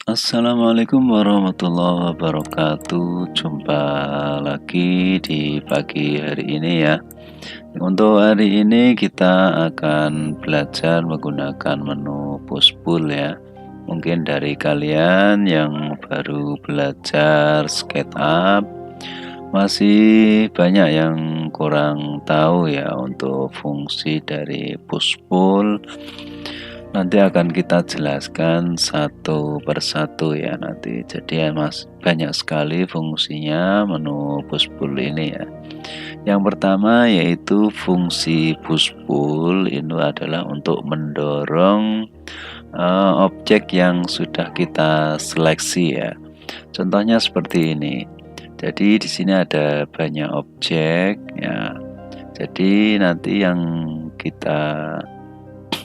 Assalamualaikum warahmatullahi wabarakatuh. Jumpa lagi di pagi hari ini ya. Untuk hari ini kita akan belajar menggunakan menu push-pull ya. Mungkin dari kalian yang baru belajar SketchUp masih banyak yang kurang tahu ya untuk fungsi dari push-pull. Nanti akan kita jelaskan satu persatu ya nanti. Jadi ya banyak sekali fungsinya menu push-pull ini ya. Yang pertama yaitu fungsi push-pull itu adalah untuk mendorong objek yang sudah kita seleksi ya. Contohnya seperti ini. Jadi di sini ada banyak objek ya. Jadi nanti yang kita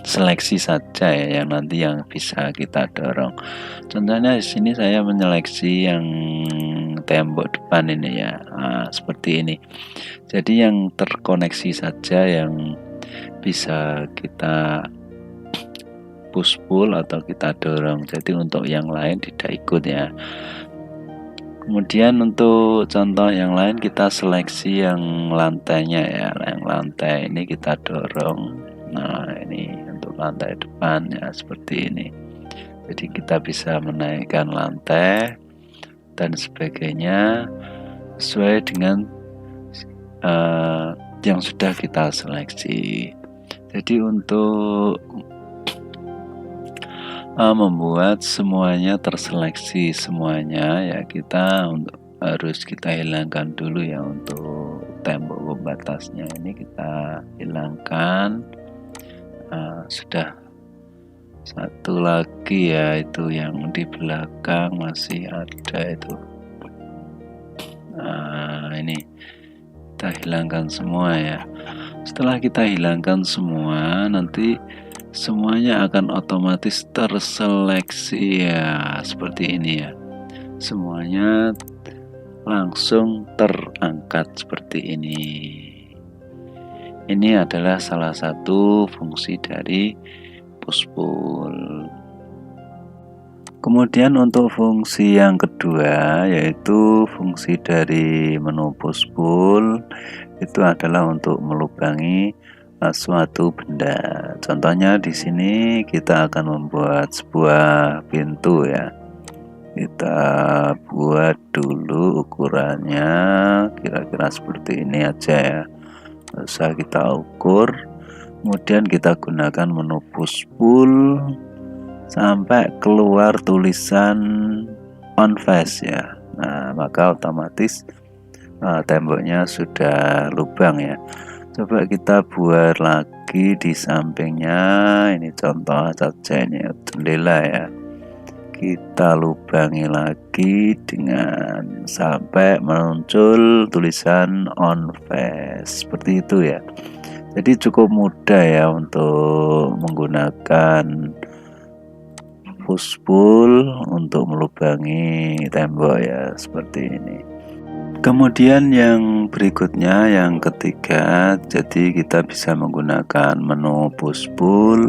seleksi saja ya yang nanti yang bisa kita dorong. Contohnya di sini saya menyeleksi yang tembok depan ini ya. Nah, seperti ini. Jadi yang terkoneksi saja yang bisa kita push pull atau kita dorong. Jadi untuk yang lain tidak ikut ya. Kemudian untuk contoh yang lain kita seleksi yang lantainya ya. Yang lantai ini kita dorong. Nah, ini untuk lantai depan ya seperti ini. Jadi kita bisa menaikkan lantai dan sebagainya sesuai dengan yang sudah kita seleksi. Jadi untuk membuat semuanya terseleksi semuanya ya harus kita hilangkan dulu ya untuk tembok pembatasnya ini kita hilangkan. Sudah satu lagi ya itu yang di belakang masih ada itu. Nah ini kita hilangkan semua ya. Setelah kita hilangkan semua nanti semuanya akan otomatis terseleksi ya seperti ini ya. Semuanya langsung terangkat seperti ini. Ini adalah salah satu fungsi dari push-pull. Kemudian untuk fungsi yang kedua yaitu fungsi dari menu push-pull itu adalah untuk melubangi suatu benda. Contohnya di sini kita akan membuat sebuah pintu ya. Kita buat dulu ukurannya kira-kira seperti ini aja ya. Bisa kita ukur, kemudian kita gunakan menu push pull sampai keluar tulisan on face ya. Nah maka otomatis temboknya sudah lubang ya. Coba kita buat lagi di sampingnya, ini contoh saja ini jendela ya. Kita lubangi lagi dengan sampai muncul tulisan on face seperti itu ya. Jadi cukup mudah ya untuk menggunakan push pull untuk melubangi tembok ya seperti ini. Kemudian yang berikutnya yang ketiga, jadi kita bisa menggunakan menu push pull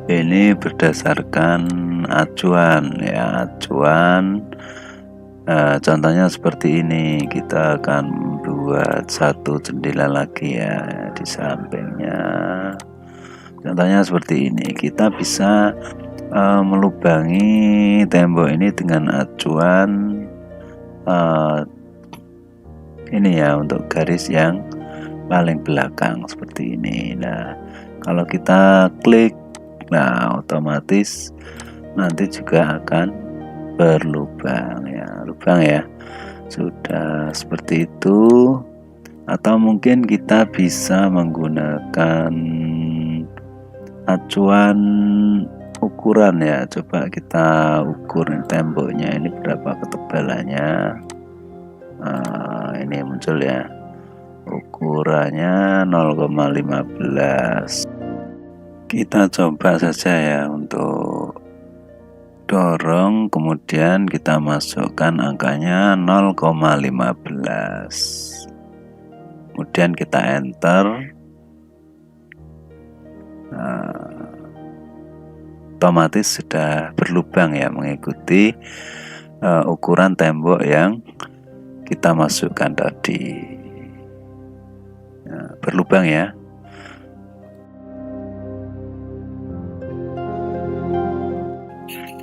ini berdasarkan acuan ya, acuan. Contohnya seperti ini, kita akan buat satu jendela lagi ya di sampingnya. Contohnya seperti ini, kita bisa melubangi tembok ini dengan acuan ini ya untuk garis yang paling belakang seperti ini. Nah kalau kita klik, nah otomatis nanti juga akan berlubang ya, lubang ya. Sudah seperti itu. Atau mungkin kita bisa menggunakan acuan ukuran ya. Coba kita ukur temboknya ini berapa ketebalannya. Ini muncul ya, ukurannya 0,15. Kita coba saja ya untuk dorong, kemudian kita masukkan angkanya 0,15, kemudian kita enter. otomatis sudah berlubang ya, mengikuti ukuran tembok yang kita masukkan tadi. Nah, berlubang ya.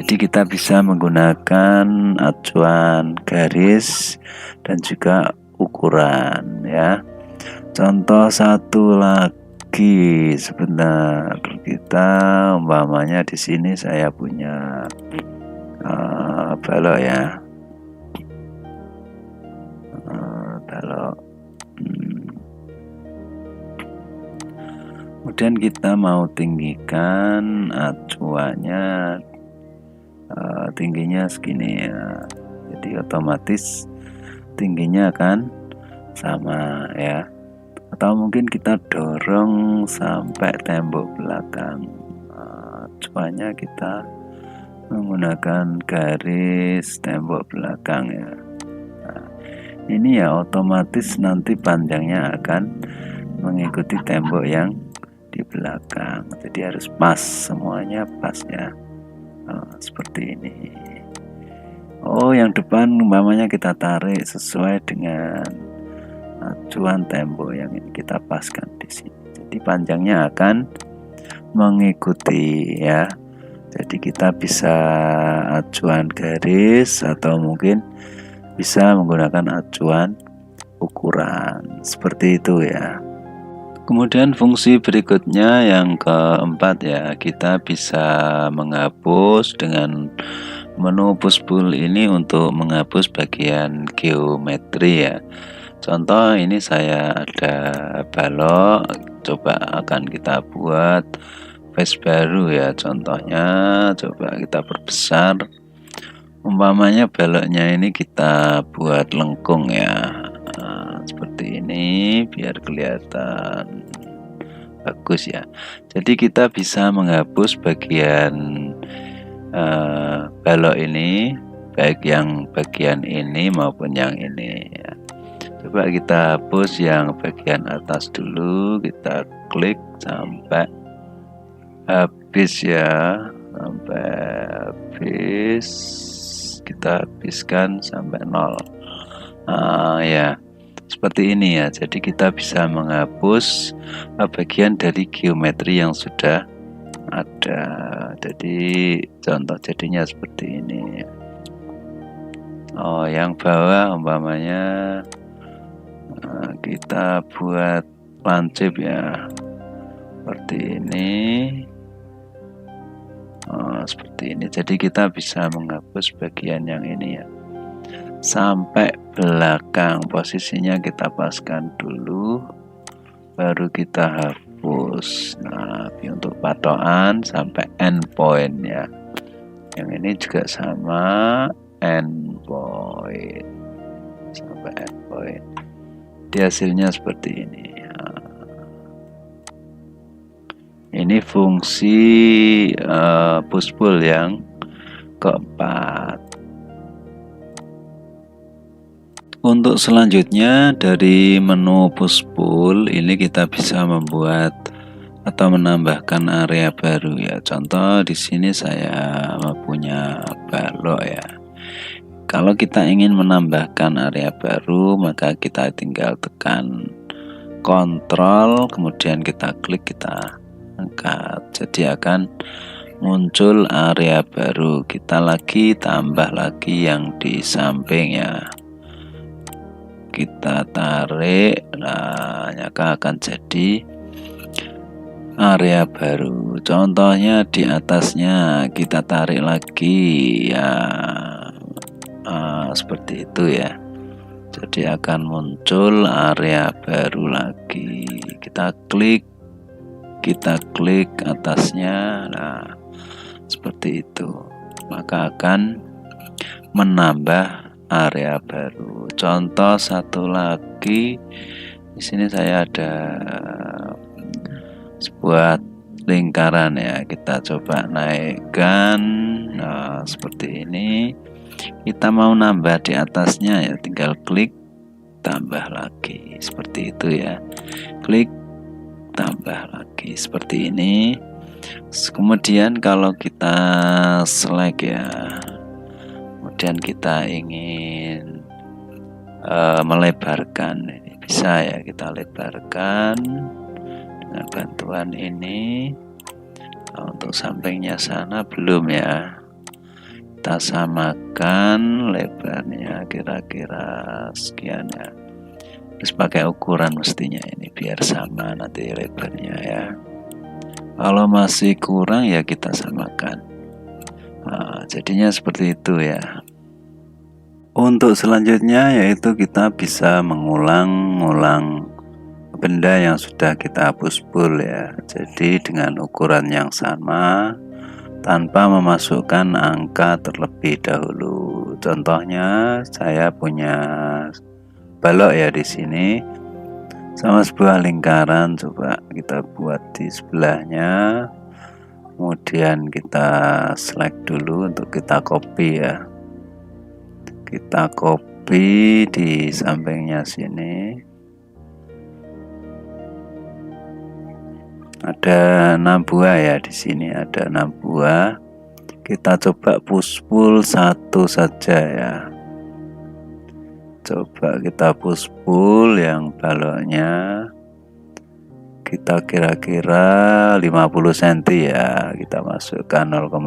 Jadi kita bisa menggunakan acuan garis dan juga ukuran ya. Contoh satu lagi sebentar, kita umpamanya di sini saya punya balok ya, balok. Kemudian kita mau tinggikan acuannya, tingginya segini ya. Jadi otomatis tingginya akan sama ya. Atau mungkin kita dorong sampai tembok belakang. Acuannya kita menggunakan garis tembok belakang ya. Nah, ini ya otomatis nanti panjangnya akan mengikuti tembok yang di belakang. Jadi harus pas, semuanya pas ya. Seperti ini. Oh, yang depan umpamanya kita tarik sesuai dengan acuan tembok yang ini kita paskan di sini. Jadi panjangnya akan mengikuti ya. Jadi kita bisa acuan garis atau mungkin bisa menggunakan acuan ukuran seperti itu ya. Kemudian fungsi berikutnya yang keempat ya, kita bisa menghapus dengan menu pushpull ini untuk menghapus bagian geometri ya. Contoh ini saya ada balok, coba akan kita buat face baru ya. Contohnya coba kita perbesar, umpamanya baloknya ini kita buat lengkung ya. Seperti ini biar kelihatan bagus ya. Jadi kita bisa menghapus bagian balok ini, baik yang bagian ini maupun yang ini ya. Coba kita hapus yang bagian atas dulu, kita klik sampai habis ya, sampai habis, kita habiskan sampai 0 ya. Seperti ini ya, jadi kita bisa menghapus bagian dari geometri yang sudah ada. Jadi contoh jadinya seperti ini. Oh, yang bawah umpamanya kita buat lancip ya, seperti ini. Seperti ini. Jadi kita bisa menghapus bagian yang ini ya. Sampai belakang, posisinya kita paskan dulu, baru kita hapus. Nah, untuk patokan sampai end point ya. Yang ini juga sama, end point sampai end point. Di hasilnya seperti ini. Ini fungsi pushpull yang keempat. Untuk selanjutnya dari menu pushpull ini kita bisa membuat atau menambahkan area baru ya. Contoh di sini saya punya balok ya. Kalau kita ingin menambahkan area baru, maka kita tinggal tekan kontrol, kemudian kita klik, kita angkat. Jadi akan muncul area baru. Kita lagi tambah lagi yang di samping ya. Kita tarik, nah maka akan jadi area baru. Contohnya di atasnya kita tarik lagi ya, seperti itu ya. Jadi akan muncul area baru lagi. Kita klik atasnya, nah seperti itu, maka akan menambah area baru. Contoh satu lagi, di sini saya ada sebuah lingkaran ya, kita coba naikkan. Nah, seperti ini. Kita mau nambah di atasnya ya, tinggal klik tambah lagi, seperti itu ya. Klik tambah lagi seperti ini. Kemudian kalau kita select ya, kemudian kita ingin melebarkan, ini bisa ya, kita lebarkan dengan bantuan ini. Untuk sampingnya sana belum ya, kita samakan lebarnya kira-kira sekian ya, terus pakai ukuran mestinya ini biar sama nanti lebarnya ya. Kalau masih kurang ya kita samakan. Nah, jadinya seperti itu ya. Untuk selanjutnya yaitu kita bisa mengulang-ulang benda yang sudah kita hapus full ya. Jadi dengan ukuran yang sama tanpa memasukkan angka terlebih dahulu. Contohnya saya punya balok ya di sini sama sebuah lingkaran, coba kita buat di sebelahnya. Kemudian kita select dulu untuk kita copy ya. Kita copy di sampingnya sini. Ada 6 buah ya di sini, ada 6 buah. Kita coba push pull satu saja ya. Coba kita push pull yang baloknya kita kira-kira 50 cm ya. Kita masukkan 0,5.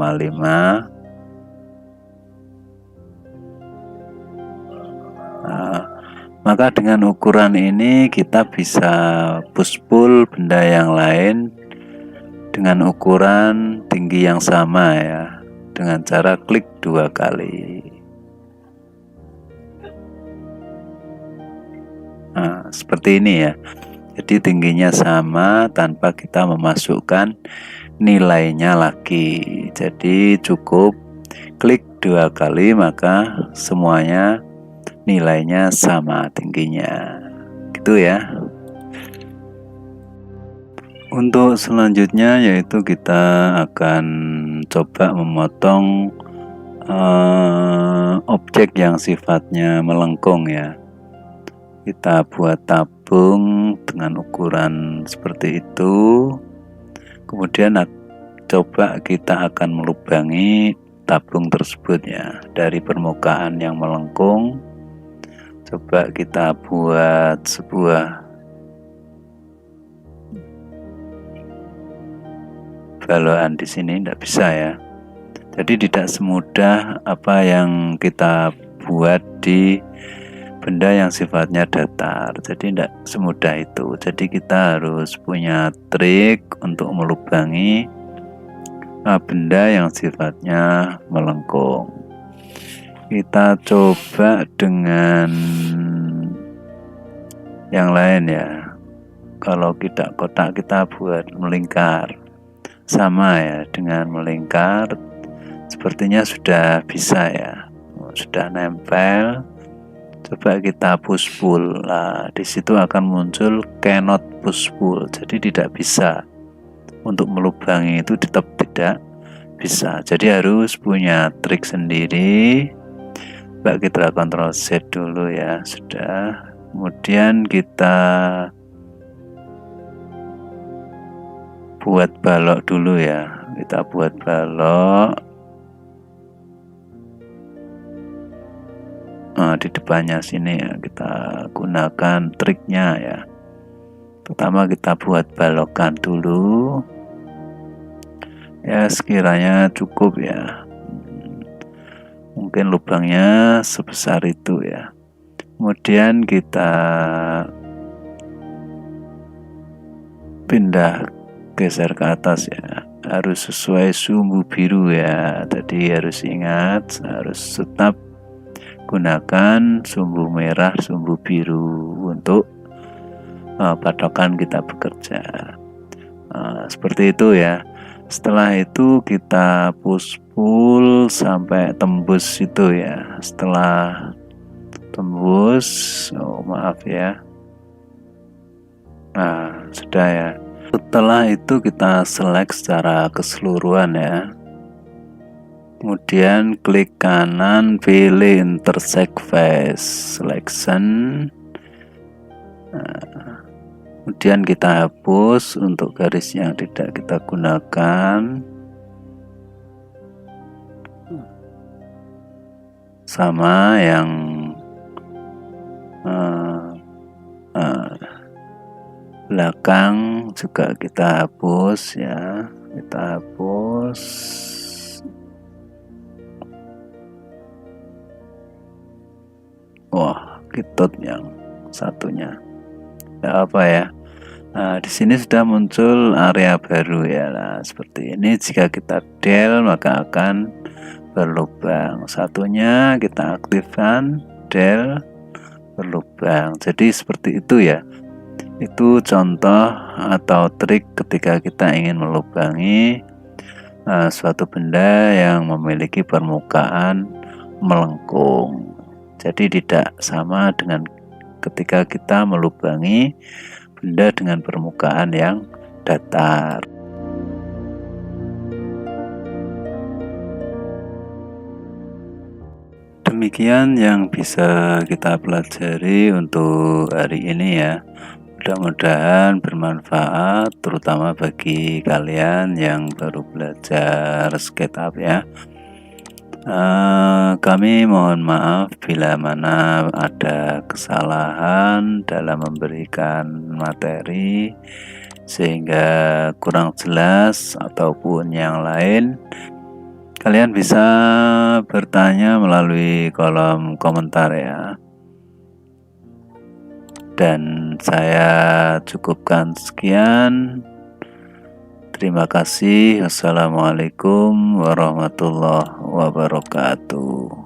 Nah, maka dengan ukuran ini kita bisa push pull benda yang lain dengan ukuran tinggi yang sama ya, dengan cara klik 2 kali. Nah, seperti ini ya. Jadi tingginya sama tanpa kita memasukkan nilainya lagi. Jadi cukup klik 2 kali maka semuanya nilainya sama tingginya. Gitu ya. Untuk selanjutnya yaitu kita akan coba memotong objek yang sifatnya melengkung ya. Kita buat tabung dengan ukuran seperti itu. Kemudian coba kita akan melubangi tabung tersebut ya dari permukaan yang melengkung. Coba kita buat sebuah balokan di sini, tidak bisa ya. Jadi tidak semudah apa yang kita buat di benda yang sifatnya datar. Jadi tidak semudah itu. Jadi kita harus punya trik untuk melubangi benda yang sifatnya melengkung. Kita coba dengan yang lain ya. Kalau kita kotak kita buat melingkar. Sama ya dengan melingkar. Sepertinya sudah bisa ya. Sudah nempel. Coba kita push pull. Nah, di situ akan muncul cannot push pull. Jadi tidak bisa. Untuk melubangi itu tetap tidak bisa. Jadi harus punya trik sendiri. Coba kita Ctrl Z dulu ya. Sudah. Kemudian kita buat balok dulu ya. Kita buat balok. Nah, di depannya sini ya, kita gunakan triknya ya. Pertama kita buat balokan dulu. Ya sekiranya cukup ya. Mungkin lubangnya sebesar itu ya. Kemudian kita pindah geser ke atas ya. Harus sesuai sumbu biru ya. Tadi harus ingat, harus tetap gunakan sumbu merah, sumbu biru untuk patokan kita bekerja. Seperti itu ya. Setelah itu kita push pull sampai tembus itu ya. Setelah tembus, maaf ya. Nah, sudah ya. Setelah itu kita select secara keseluruhan ya. Kemudian klik kanan, pilih intersect face selection. Nah, Kemudian kita hapus untuk garis yang tidak kita gunakan. Sama yang belakang juga kita hapus ya, kita hapus. Wah, ketut yang satunya. Tidak apa ya. Nah, di sini sudah muncul area baru ya. Nah, seperti ini jika kita del maka akan berlubang. Satunya kita aktifkan del berlubang. Jadi seperti itu ya. Itu contoh atau trik ketika kita ingin melubangi suatu benda yang memiliki permukaan melengkung. Jadi tidak sama dengan ketika kita melubangi benda dengan permukaan yang datar. Demikian yang bisa kita pelajari untuk hari ini ya. Mudah-mudahan bermanfaat terutama bagi kalian yang baru belajar SketchUp ya. Kami mohon maaf bila mana ada kesalahan dalam memberikan materi sehingga kurang jelas ataupun yang lain. Kalian bisa bertanya melalui kolom komentar ya. Dan saya cukupkan sekian. Terima kasih. Wassalamualaikum warahmatullahi wabarakatuh.